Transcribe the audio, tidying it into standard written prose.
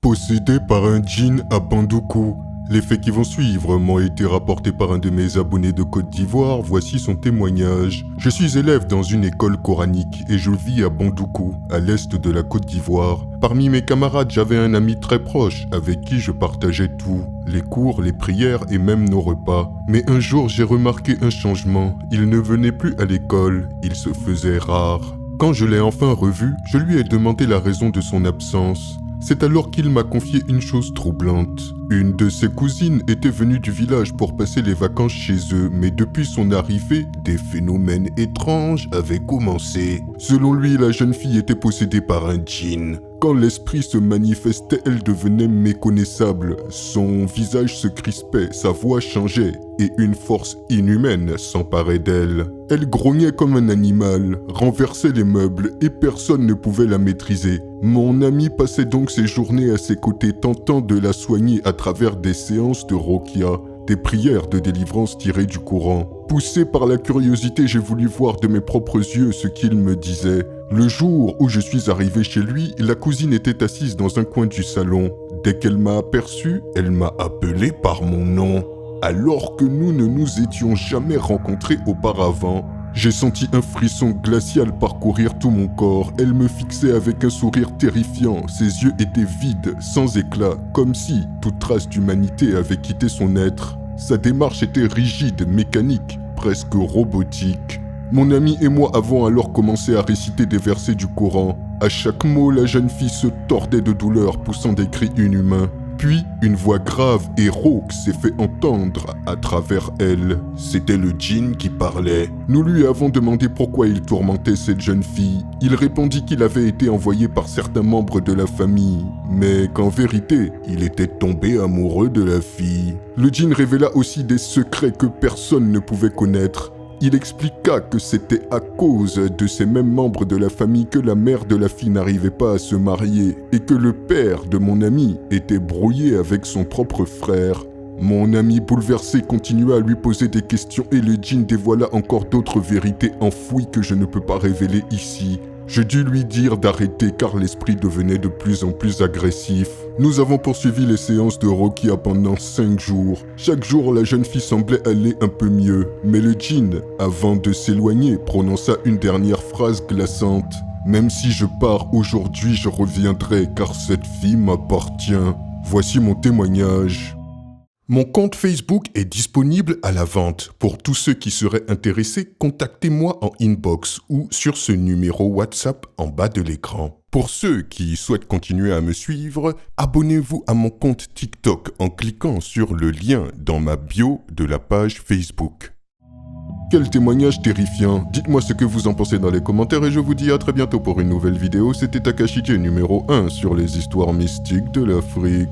Possédé par un djinn à Bandoukou. Les faits qui vont suivre m'ont été rapportés par un de mes abonnés de Côte d'Ivoire, voici son témoignage. Je suis élève dans une école coranique et je vis à Bandoukou, à l'est de la Côte d'Ivoire. Parmi mes camarades, j'avais un ami très proche avec qui je partageais tout, les cours, les prières et même nos repas. Mais un jour, j'ai remarqué un changement. Il ne venait plus à l'école, il se faisait rare. Quand je l'ai enfin revu, je lui ai demandé la raison de son absence. C'est alors qu'il m'a confié une chose troublante. Une de ses cousines était venue du village pour passer les vacances chez eux, mais depuis son arrivée, des phénomènes étranges avaient commencé. Selon lui, la jeune fille était possédée par un djinn. Quand l'esprit se manifestait, elle devenait méconnaissable. Son visage se crispait, sa voix changeait, et une force inhumaine s'emparait d'elle. Elle grognait comme un animal, renversait les meubles, et personne ne pouvait la maîtriser. Mon ami passait donc ses journées à ses côtés, tentant de la soigner à travers des séances de Rokia, des prières de délivrance tirées du Coran. Poussé par la curiosité, j'ai voulu voir de mes propres yeux ce qu'il me disait. Le jour où je suis arrivé chez lui, la cousine était assise dans un coin du salon. Dès qu'elle m'a aperçu, elle m'a appelé par mon nom. Alors que nous ne nous étions jamais rencontrés auparavant, j'ai senti un frisson glacial parcourir tout mon corps. Elle me fixait avec un sourire terrifiant. Ses yeux étaient vides, sans éclat, comme si toute trace d'humanité avait quitté son être. Sa démarche était rigide, mécanique, presque robotique. Mon ami et moi avons alors commencé à réciter des versets du Coran. À chaque mot, la jeune fille se tordait de douleur, poussant des cris inhumains. Puis, une voix grave et rauque s'est fait entendre à travers elle. C'était le djinn qui parlait. Nous lui avons demandé pourquoi il tourmentait cette jeune fille. Il répondit qu'il avait été envoyé par certains membres de la famille, mais qu'en vérité, il était tombé amoureux de la fille. Le djinn révéla aussi des secrets que personne ne pouvait connaître. Il expliqua que c'était à cause de ces mêmes membres de la famille que la mère de la fille n'arrivait pas à se marier et que le père de mon ami était brouillé avec son propre frère. Mon ami bouleversé continua à lui poser des questions et le djinn dévoila encore d'autres vérités enfouies que je ne peux pas révéler ici. Je dus lui dire d'arrêter car l'esprit devenait de plus en plus agressif. Nous avons poursuivi les séances de Rokia pendant 5 jours. Chaque jour, la jeune fille semblait aller un peu mieux. Mais le djinn, avant de s'éloigner, prononça une dernière phrase glaçante. « Même si je pars aujourd'hui, je reviendrai car cette fille m'appartient. » Voici mon témoignage. Mon compte Facebook est disponible à la vente. Pour tous ceux qui seraient intéressés, contactez-moi en inbox ou sur ce numéro WhatsApp en bas de l'écran. Pour ceux qui souhaitent continuer à me suivre, abonnez-vous à mon compte TikTok en cliquant sur le lien dans ma bio de la page Facebook. Quel témoignage terrifiant! Dites-moi ce que vous en pensez dans les commentaires et je vous dis à très bientôt pour une nouvelle vidéo. C'était Takashi numéro 1 sur les histoires mystiques de l'Afrique.